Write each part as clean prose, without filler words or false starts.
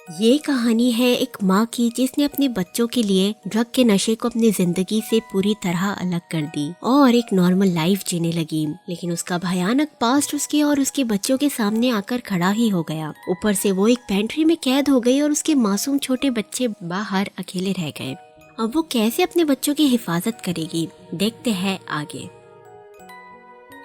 ये कहानी है एक माँ की जिसने अपने बच्चों के लिए ड्रग के नशे को अपनी जिंदगी से पूरी तरह अलग कर दी और एक नॉर्मल लाइफ जीने लगी। लेकिन उसका भयानक पास्ट उसके और उसके बच्चों के सामने आकर खड़ा ही हो गया। ऊपर से वो एक पेंट्री में कैद हो गई और उसके मासूम छोटे बच्चे बाहर अकेले रह गए। अब वो कैसे अपने बच्चों की हिफाजत करेगी, देखते हैं आगे।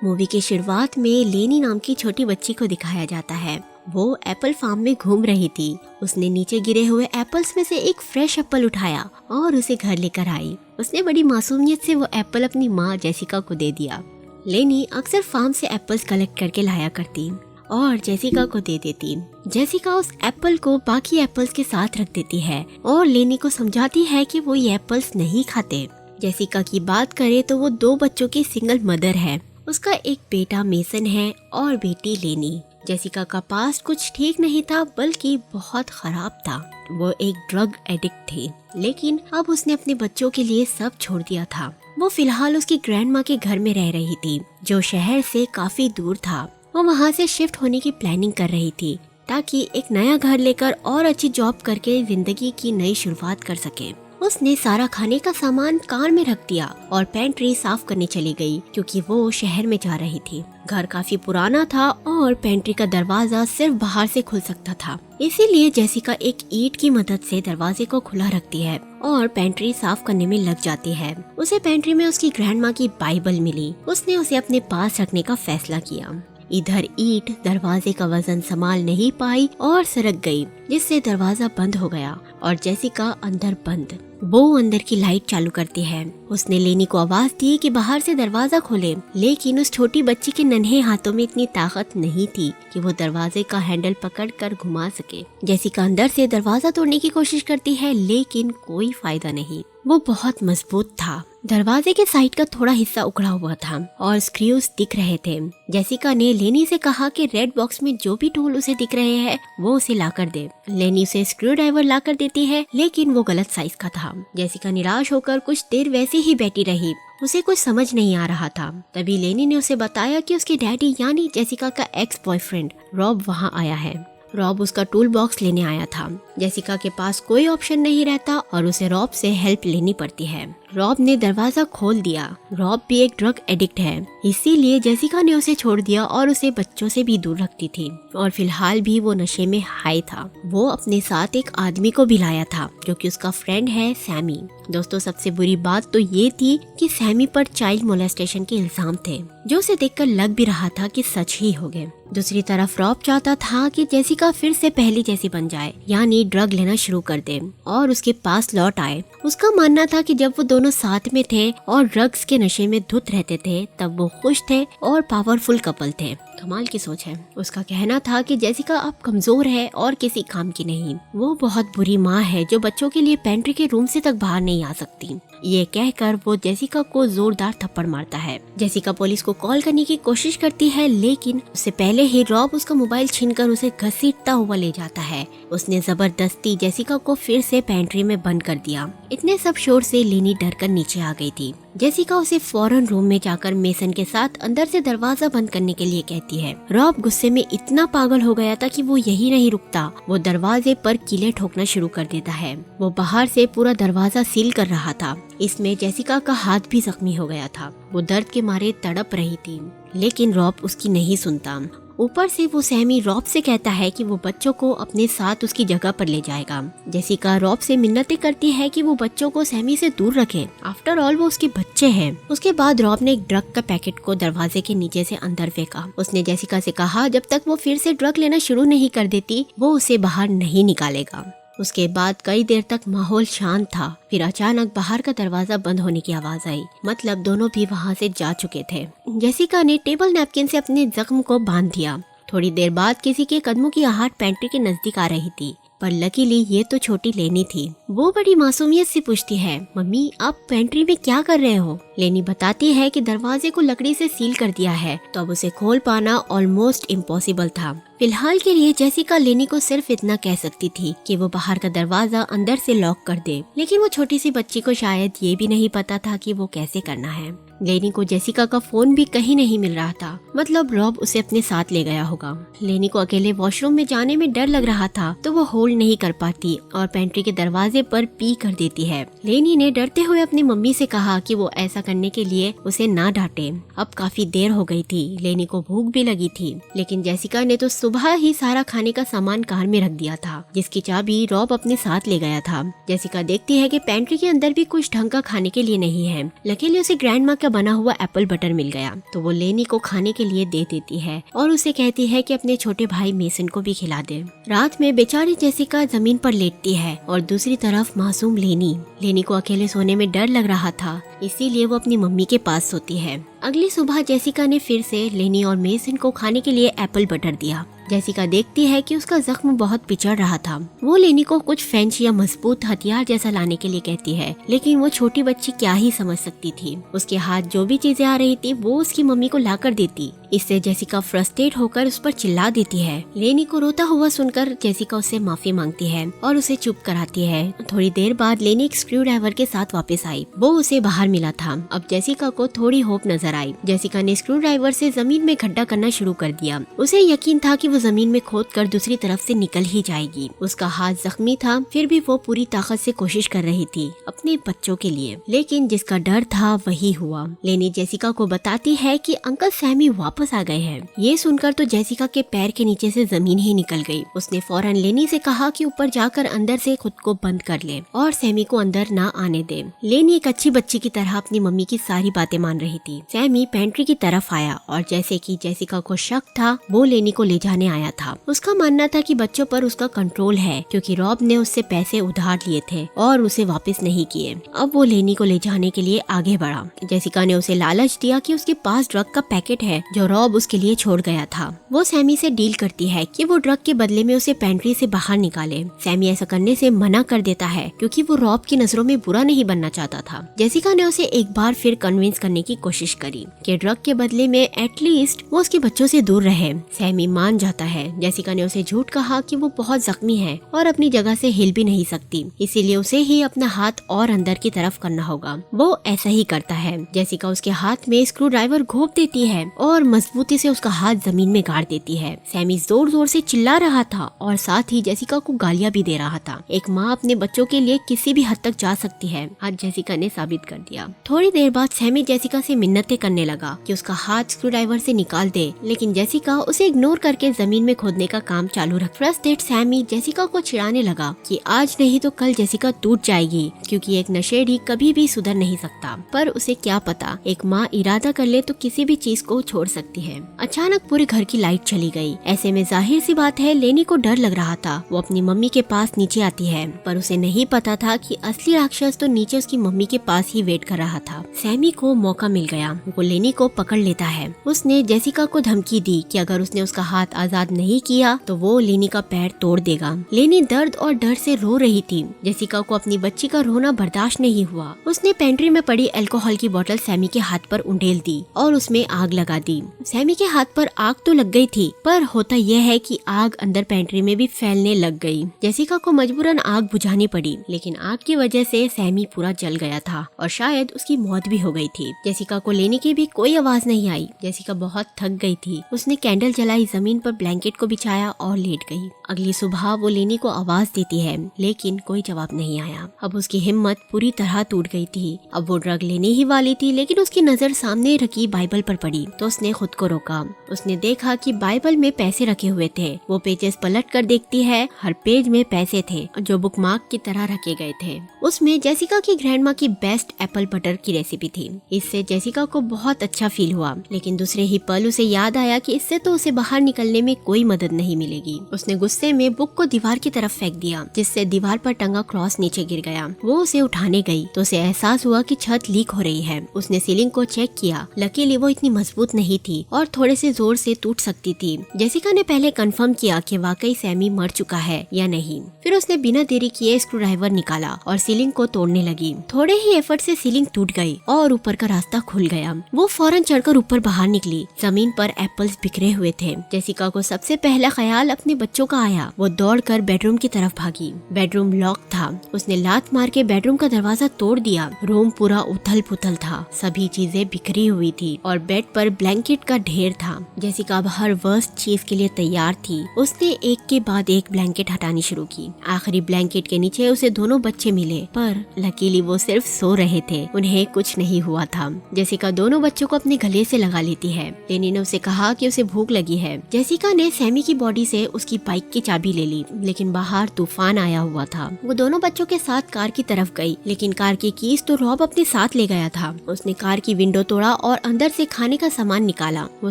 मूवी की शुरुआत में लेनी नाम की छोटी बच्ची को दिखाया जाता है। वो एप्पल फार्म में घूम रही थी। उसने नीचे गिरे हुए एप्पल्स में से एक फ्रेश एप्पल उठाया और उसे घर लेकर आई। उसने बड़ी मासूमियत से वो एप्पल अपनी माँ जेसिका को दे दिया। लेनी अक्सर फार्म से एप्पल्स कलेक्ट करके लाया करती और जेसिका को दे देती। जेसिका उस एप्पल को बाकी एप्पल्स के साथ रख देती है और लेनी को समझाती है कि वो ये एप्पल्स नहीं खाते। जेसिका की बात करें तो वो 2 बच्चों की सिंगल मदर है। उसका एक बेटा मेसन है और बेटी लेनी। जेसिका का पास्ट कुछ ठीक नहीं था, बल्कि बहुत खराब था। वो एक ड्रग एडिक्ट थी, लेकिन अब उसने अपने बच्चों के लिए सब छोड़ दिया था। वो फिलहाल उसकी ग्रैंडमा के घर में रह रही थी, जो शहर से काफी दूर था। वो वहाँ से शिफ्ट होने की प्लानिंग कर रही थी ताकि एक नया घर लेकर और अच्छी जॉब करके जिंदगी की नई शुरुआत कर सके। उसने सारा खाने का सामान कार में रख दिया और पेंट्री साफ करने चली गई, क्योंकि वो शहर में जा रही थी। घर काफी पुराना था और पेंट्री का दरवाजा सिर्फ बाहर से खुल सकता था। इसीलिए जेसिका एक ईंट की मदद से दरवाजे को खुला रखती है और पेंट्री साफ करने में लग जाती है। उसे पेंट्री में उसकी ग्रैंडमा की बाइबल मिली। उसने उसे अपने पास रखने का फैसला किया। इधर ईंट दरवाजे का वजन संभाल नहीं पाई और सरक गई, जिससे दरवाजा बंद हो गया और जेसिका अंदर बंद। वो अंदर की लाइट चालू करती है। उसने लेनी को आवाज दी कि बाहर से दरवाजा खोले, लेकिन उस छोटी बच्ची के नन्हे हाथों में इतनी ताकत नहीं थी कि वो दरवाजे का हैंडल पकड़कर घुमा सके। जेसिका अंदर से दरवाजा तोड़ने की कोशिश करती है, लेकिन कोई फायदा नहीं। वो बहुत मजबूत था। दरवाजे के साइड का थोड़ा हिस्सा उखड़ा हुआ था और स्क्रूज दिख रहे थे। जेसिका ने लेनी से कहा कि रेड बॉक्स में जो भी टूल उसे दिख रहे हैं वो उसे लाकर दे। लेनी उसे स्क्रू ड्राइवर लाकर देती है, लेकिन वो गलत साइज का था। जेसिका निराश होकर कुछ देर वैसे ही बैठी रही। उसे कुछ समझ नहीं आ रहा था। तभी लेनी ने उसे बताया कि उसके डैडी यानी जेसिका का एक्स बॉयफ्रेंड रॉब वहाँ आया है। रॉब उसका टूल बॉक्स लेने आया था। जेसिका के पास कोई ऑप्शन नहीं रहता और उसे रॉब से हेल्प लेनी पड़ती है। रॉब ने दरवाजा खोल दिया। रॉब भी एक ड्रग एडिक्ट है, इसीलिए जेसिका ने उसे छोड़ दिया और उसे बच्चों से भी दूर रखती थी। और फिलहाल भी वो नशे में हाई था। वो अपने साथ एक आदमी को भी लाया था, जो कि उसका फ्रेंड है सैमी। दोस्तों, सबसे बुरी बात तो ये थी कि सैमी पर चाइल्ड मोलेस्टेशन के इल्जाम थे, जो उसे देखकर लग भी रहा था कि सच ही हो गए। दूसरी तरफ रॉब चाहता था कि जेसिका फिर से पहली जैसी बन जाए, यानी ड्रग लेना शुरू कर दे और उसके पास लौट आए। उसका मानना था कि जब वो दोनों साथ में थे और ड्रग्स के नशे में धुत रहते थे, तब वो खुश थे और पावरफुल कपल थे। कमाल की सोच है। उसका कहना था कि जेसिका अब कमजोर है और किसी काम की नहीं। वो बहुत बुरी माँ है जो बच्चों के लिए पेंट्री के रूम से तक बाहर नहीं आ सकती। ये कहकर वो जेसिका को जोरदार थप्पड़ मारता है। जेसिका पुलिस को कॉल करने की कोशिश करती है, लेकिन उससे पहले ही रॉब उसका मोबाइल छीनकर उसे घसीटता हुआ ले जाता है। उसने जबरदस्ती जेसिका को फिर से पेंट्री में बंद कर दिया। इतने सब शोर से लेनी डरकर नीचे आ गई थी। जेसिका उसे फौरन रूम में जाकर मेसन के साथ अंदर से दरवाजा बंद करने के लिए कहती है। रॉब गुस्से में इतना पागल हो गया था कि वो यही नहीं रुकता। वो दरवाजे पर कीले ठोकना शुरू कर देता है। वो बाहर से पूरा दरवाजा सील कर रहा था। इसमें जेसिका का हाथ भी जख्मी हो गया था। वो दर्द के मारे तड़प रही थी, लेकिन रॉब उसकी नहीं सुनता। ऊपर से वो सैमी रॉब से कहता है कि वो बच्चों को अपने साथ उसकी जगह पर ले जाएगा। जेसिका रॉब से मिन्नतें करती है कि वो बच्चों को सैमी से दूर रखे। आफ्टर ऑल वो उसके बच्चे हैं। उसके बाद रॉब ने एक ड्रग का पैकेट को दरवाजे के नीचे से अंदर फेंका। उसने जेसिका से कहा जब तक वो फिर से ड्रग लेना शुरू नहीं कर देती, वो उसे बाहर नहीं निकालेगा। उसके बाद कई देर तक माहौल शांत था। फिर अचानक बाहर का दरवाजा बंद होने की आवाज आई। मतलब दोनों भी वहाँ से जा चुके थे। जेसिका ने टेबल नैपकिन से अपने जख्म को बांध दिया। थोड़ी देर बाद किसी के कदमों की आहट पेंट्री के नजदीक आ रही थी, पर लकीली ये तो छोटी लेनी थी। वो बड़ी मासूमियत से पूछती है, मम्मी आप पेंट्री में क्या कर रहे हो? लेनी बताती है कि दरवाजे को लकड़ी से सील कर दिया है, तो अब उसे खोल पाना ऑलमोस्ट इम्पॉसिबल था। फिलहाल के लिए जेसिका लेनी को सिर्फ इतना कह सकती थी कि वो बाहर का दरवाजा अंदर से लॉक कर दे, लेकिन वो छोटी सी बच्ची को शायद ये भी नहीं पता था कि वो कैसे करना है। लेनी को जेसिका का फोन भी कहीं नहीं मिल रहा था, मतलब रॉब उसे अपने साथ ले गया होगा। लेनी को अकेले वॉशरूम में जाने में डर लग रहा था तो वो होल्ड नहीं कर पाती और पेंट्री के दरवाजे पर पी कर देती है। लेनी ने डरते हुए अपनी मम्मी से कहा कि वो ऐसा करने के लिए उसे ना डांटे। अब काफी देर हो गई थी, लेनी को भूख भी लगी थी, लेकिन जेसिका ने तो सुबह ही सारा खाने का सामान कार में रख दिया था, जिसकी चाबी रॉब अपने साथ ले गया था। जेसिका देखती है कि पेंट्री के अंदर भी कुछ ढंग का खाने के लिए नहीं है। लकीली उसे ग्रैंडमा का बना हुआ एप्पल बटर मिल गया तो वो लेनी को खाने के लिए दे देती है और उसे कहती है कि अपने छोटे भाई मेसन को भी खिला दे। रात में बेचारी जेसिका जमीन पर लेटती है और दूसरी तरफ मासूम लेनी को अकेले सोने में डर लग रहा था, इसीलिए वो अपनी मम्मी के पास सोती है। अगली सुबह जेसिका ने फिर से लेनी और मेसन को खाने के लिए एप्पल बटर दिया। जेसिका देखती है कि उसका जख्म बहुत पिचड़ रहा था। वो लेनी को कुछ फेंच या मजबूत हथियार जैसा लाने के लिए कहती है, लेकिन वो छोटी बच्ची क्या ही समझ सकती थी। उसके हाथ जो भी चीजें आ रही थी वो उसकी मम्मी को लाकर देती। इससे जेसिका फ्रस्ट्रेट होकर उस पर चिल्ला देती है। लेनी को रोता हुआ सुनकर जेसिका उससे माफी मांगती है और उसे चुप कराती है। थोड़ी देर बाद लेनी एक स्क्रू ड्राइवर के साथ वापस आई। वो उसे बाहर मिला था। अब जेसिका को थोड़ी होप नजर आई। जेसिका ने स्क्रू ड्राइवर से जमीन में गड्ढा करना शुरू कर दिया। उसे यकीन था कि वो जमीन में खोदकर दूसरी तरफ से निकल ही जाएगी। उसका हाथ जख्मी था, फिर भी वो पूरी ताकत से कोशिश कर रही थी अपने बच्चों के लिए, लेकिन जिसका डर था वही हुआ। लेनी जेसिका को बताती है कि अंकल सैमी वापस आ गए हैं। ये सुनकर तो जेसिका के पैर के नीचे से जमीन ही निकल गई। उसने फौरन लेनी से कहा कि ऊपर जाकर अंदर से खुद को बंद कर ले और सैमी को अंदर ना आने दे। लेनी एक अच्छी बच्ची की तरह अपनी मम्मी की सारी बातें मान रही थी। सैमी पेंट्री की तरफ आया और जैसे कि जेसिका को शक था वो लेनी को ले जाने आया था। उसका मानना था कि बच्चों पर उसका कंट्रोल है क्योंकि रॉब ने उससे पैसे उधार लिए थे और उसे वापस नहीं किए। अब वो लेनी को ले जाने के लिए आगे बढ़ा। जेसिका ने उसे लालच दिया कि उसके पास ड्रग का पैकेट है जो रॉब उसके लिए छोड़ गया था। वो सैमी से डील करती है कि वो ड्रग के बदले में उसे पेंट्री से बाहर निकाले। सैमी ऐसा करने से मना कर देता है क्योंकि वो रॉब की नजरों में बुरा नहीं बनना चाहता था। जेसिका ने उसे एक बार फिर कन्विंस करने की कोशिश करी कि ड्रग के बदले में एटलीस्ट वो उसके बच्चों से दूर रहे। सैमी मान जाता है। जेसिका ने उसे झूठ कहा कि वो बहुत जख्मी है और अपनी जगह से हिल भी नहीं सकती, इसीलिए उसे ही अपना हाथ और अंदर की तरफ करना होगा। वो ऐसा ही करता है। जेसिका उसके हाथ में स्क्रू ड्राइवर घोंप देती है और मजबूती से उसका हाथ जमीन में गाड़ देती है। सैमी जोर जोर से चिल्ला रहा था और साथ ही जेसिका को गालियां भी दे रहा था। एक माँ अपने बच्चों के लिए किसी भी हद तक जा सकती है, आज जेसिका ने साबित कर दिया। थोड़ी देर बाद सैमी जेसिका से मिन्नतें करने लगा कि उसका हाथ स्क्रू ड्राइवर से निकाल दे, लेकिन जेसिका उसे इग्नोर करके जमीन में खोदने का काम चालू रख। फ्रस्ट्रेटेड सैमी जेसिका को चिढ़ाने लगा कि आज नहीं तो कल जेसिका टूट जाएगी क्योंकि एक नशेड़ी कभी भी सुधर नहीं सकता। पर उसे क्या पता, एक माँ इरादा कर ले तो किसी भी चीज को छोड़ सकती है। अचानक पूरे घर की लाइट चली गई। ऐसे में जाहिर सी बात है लेनी को डर लग रहा था। वो अपनी मम्मी के पास नीचे आती है, पर उसे नहीं पता था कि असली राक्षस तो नीचे उसकी मम्मी के पास ही वेट कर रहा था। सैमी को मौका मिल गया। वो लेनी को पकड़ लेता है। उसने जेसिका को धमकी दी कि अगर उसने उसका हाथ आजाद नहीं किया तो वो लेनी का पैर तोड़ देगा। लेनी दर्द और डर से रो रही थी। जेसिका को अपनी बच्ची का रोना बर्दाश्त नहीं हुआ। उसने पेंट्री में पड़ी अल्कोहल की बोतल सैमी के हाथ पर उंडेल दी और उसमें आग लगा दी। सैमी के हाथ पर आग तो लग गई थी, पर होता यह है कि आग अंदर पेंट्री में भी फैलने लग गई। जेसिका को मजबूरन आग बुझानी पड़ी, लेकिन आग की वजह से सैमी पूरा जल गया था और शायद उसकी मौत भी हो गई थी। जेसिका को लेने की भी कोई आवाज नहीं आई। जेसिका बहुत थक गई थी। उसने कैंडल जलाई, जमीन पर ब्लैंकेट को बिछाया और लेट गई। अगली सुबह वो लेनी को आवाज देती है, लेकिन कोई जवाब नहीं आया। अब उसकी हिम्मत पूरी तरह टूट गई थी। अब वो ड्रग लेने ही वाली थी, लेकिन उसकी नजर सामने रखी बाइबल पर पड़ी तो उसने खुद को रोका। उसने देखा कि बाइबल में पैसे रखे हुए थे। वो पेजेस पलट कर देखती है। हर पेज में पैसे थे जो बुकमार्क की तरह रखे गए थे। उसमें जेसिका की ग्रैंडमा की बेस्ट एप्पल बटर की रेसिपी थी। इससे जेसिका को बहुत अच्छा फील हुआ, लेकिन दूसरे ही पल उसे याद आया कि इससे तो उसे बाहर निकलने में कोई मदद नहीं मिलेगी। उसने गुस्से में बुक को दीवार की तरफ फेंक दिया, जिससे दीवार पर टंगा क्रॉस नीचे गिर गया। वो उसे उठाने गई तो उसे एहसास हुआ कि छत लीक हो रही है। उसने सीलिंग को चेक किया। लकीली वो इतनी मजबूत नहीं थी थी और थोड़े से जोर से टूट सकती थी। जेसिका ने पहले कंफर्म किया कि वाकई सैमी मर चुका है या नहीं। फिर उसने बिना देरी किए स्क्रू ड्राइवर निकाला और सीलिंग को तोड़ने लगी। थोड़े ही एफर्ट से सीलिंग टूट गई और ऊपर का रास्ता खुल गया। वो फौरन चढ़कर ऊपर बाहर निकली। जमीन पर एप्पल्स बिखरे हुए थे। जेसिका को सबसे पहला ख्याल अपने बच्चों का आया। वो दौड़कर बेडरूम की तरफ भागी। बेडरूम लॉक था। उसने लात मार के बेडरूम का दरवाजा तोड़ दिया। रूम पूरा उथल पुथल था। सभी चीजें बिखरी हुई थी और बेड पर ब्लैंकेट का ढेर था। जेसिका अब हर वर्स्ट चीज के लिए तैयार थी। उसने एक के बाद एक ब्लैंकेट हटानी शुरू की। आखिरी ब्लैंकेट के नीचे उसे दोनों बच्चे मिले, पर लकीली वो सिर्फ सो रहे थे। उन्हें कुछ नहीं हुआ था। जेसिका दोनों बच्चों को अपने गले से लगा लेती है। लेनी ने उसे कहा कि उसे भूख लगी है। जेसिका ने सैमी की बॉडी से उसकी बाइक की चाबी ले ली, लेकिन बाहर तूफान आया हुआ था। वो दोनों बच्चों के साथ कार की तरफ गई, लेकिन कार की कीज तो रॉब अपने साथ ले गया था। उसने कार की विंडो तोड़ा और अंदर से खाने का सामान निकाला। वो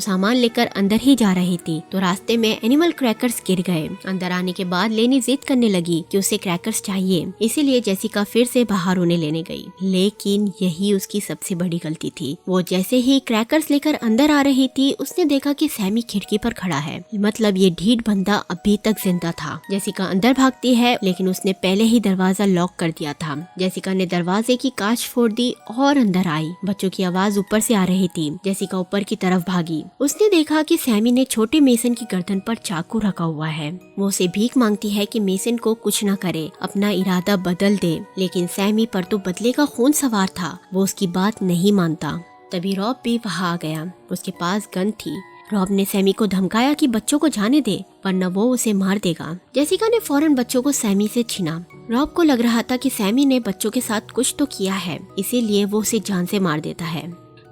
सामान लेकर अंदर ही जा रही थी तो रास्ते में एनिमल क्रैकर्स गिर गए। अंदर आने के बाद लेनी जिद करने लगी कि उसे क्रैकर्स चाहिए, इसीलिए जेसिका फिर से बाहर उन्हें लेने गई। लेकिन यही उसकी सबसे बड़ी गलती थी। वो जैसे ही क्रैकर्स लेकर अंदर आ रही थी, उसने देखा कि सैमी खिड़की पर खड़ा है। मतलब ये ढीठ बंदा अभी तक जिंदा था। जेसिका अंदर भागती है, लेकिन उसने पहले ही दरवाजा लॉक कर दिया था। जेसिका ने दरवाजे की कांच फोड़ दी और अंदर आई। बच्चों की आवाज ऊपर से आ रही थी। जेसिका ऊपर की तरफ भागी। उसने देखा कि सैमी ने छोटे मेसन की गर्दन पर चाकू रखा हुआ है। वो उसे भीख मांगती है कि मेसन को कुछ न करे, अपना इरादा बदल दे, लेकिन सैमी पर तो बदले का खून सवार था। वो उसकी बात नहीं मानता। तभी रॉब भी वहाँ आ गया। उसके पास गन थी। रॉब ने सैमी को धमकाया कि बच्चों को जाने दे, वरना वो उसे मार देगा। जेसिका ने फौरन बच्चों को सैमी से छीना। रॉब को लग रहा था कि सैमी ने बच्चों के साथ कुछ तो किया है, इसीलिए वो उसे जान से मार देता है।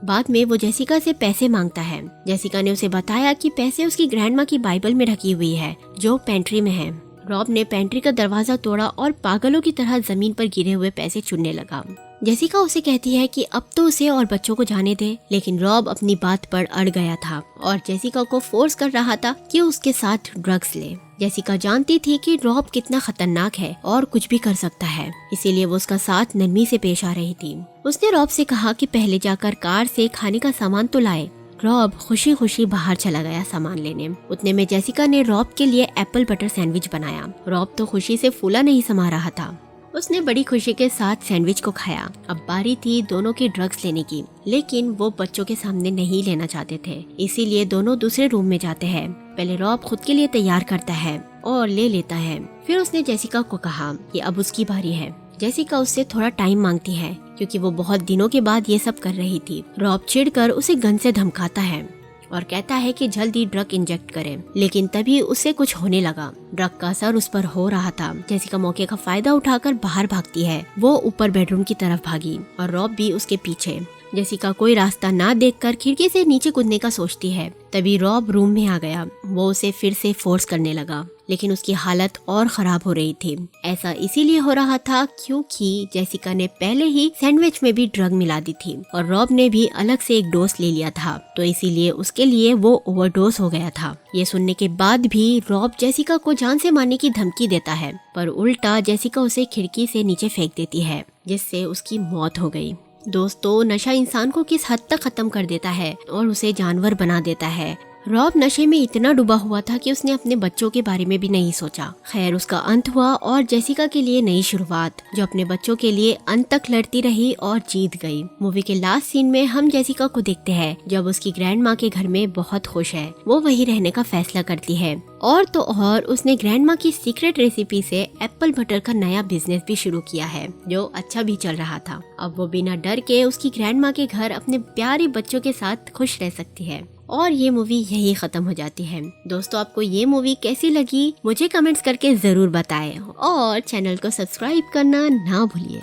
बाद में वो जेसिका से पैसे मांगता है। जेसिका ने उसे बताया कि पैसे उसकी ग्रैंडमा की बाइबल में रखी हुई है, जो पेंट्री में है। रॉब ने पेंट्री का दरवाजा तोड़ा और पागलों की तरह जमीन पर गिरे हुए पैसे चुनने लगा। जेसिका उसे कहती है कि अब तो उसे और बच्चों को जाने दे, लेकिन रॉब अपनी बात पर अड़ गया था और जेसिका को फोर्स कर रहा था कि उसके साथ ड्रग्स ले। जेसिका जानती थी कि रॉब कितना खतरनाक है और कुछ भी कर सकता है, इसीलिए वो उसका साथ नरमी से पेश आ रही थी। उसने रॉब से कहा कि पहले जाकर कार से खाने का सामान तो लाए। रॉब खुशी खुशी बाहर चला गया सामान लेने। उतने में जेसिका ने रॉब के लिए एप्पल बटर सैंडविच बनाया। रॉब तो खुशी से फूला नहीं समा रहा था। उसने बड़ी खुशी के साथ सैंडविच को खाया। अब बारी थी दोनों की ड्रग्स लेने की, लेकिन वो बच्चों के सामने नहीं लेना चाहते थे, इसीलिए दोनों दूसरे रूम में जाते हैं। पहले रॉब खुद के लिए तैयार करता है और ले लेता है। फिर उसने जेसिका को कहा कि अब उसकी बारी है। जेसिका उससे थोड़ा टाइम मांगती है, क्योंकि वो बहुत दिनों के बाद ये सब कर रही थी। रॉब चिढ़कर उसे गन से धमकाता है और कहता है कि जल्दी ड्रग इंजेक्ट करे, लेकिन तभी उसे कुछ होने लगा। ड्रग का असर उस पर हो रहा था। जेसिका मौके का फायदा उठाकर बाहर भागती है। वो ऊपर बेडरूम की तरफ भागी और रॉब भी उसके पीछे। जेसिका कोई रास्ता ना देखकर खिड़की से नीचे कूदने का सोचती है। तभी रॉब रूम में आ गया। वो उसे फिर से फोर्स करने लगा, लेकिन उसकी हालत और खराब हो रही थी। ऐसा इसीलिए हो रहा था क्योंकि जेसिका ने पहले ही सैंडविच में भी ड्रग मिला दी थी और रॉब ने भी अलग से एक डोज ले लिया था, तो इसीलिए उसके लिए वो ओवरडोज हो गया था। ये सुनने के बाद भी रॉब जेसिका को जान से मारने की धमकी देता है, पर उल्टा जेसिका उसे खिड़की से नीचे फेंक देती है, जिससे उसकी मौत हो गई। दोस्तों, नशा इंसान को किस हद तक खत्म कर देता है और उसे जानवर बना देता है। रॉब नशे में इतना डूबा हुआ था कि उसने अपने बच्चों के बारे में भी नहीं सोचा। खैर, उसका अंत हुआ और जेसिका के लिए नई शुरुआत, जो अपने बच्चों के लिए अंत तक लड़ती रही और जीत गई। मूवी के लास्ट सीन में हम जेसिका को देखते हैं जब उसकी ग्रैंड माँ के घर में बहुत खुश है। वो वहीं रहने का फैसला करती है और तो और उसने ग्रैंड माँ की सीक्रेट रेसिपी से एप्पल बटर का नया बिजनेस भी शुरू किया है, जो अच्छा भी चल रहा था। अब वो बिना डर के उसकी ग्रैंड माँ के घर अपने प्यारे बच्चों के साथ खुश रह सकती है और ये मूवी यही खत्म हो जाती है। दोस्तों, आपको ये मूवी कैसी लगी मुझे कमेंट्स करके जरूर बताएं और चैनल को सब्सक्राइब करना ना भूलिए।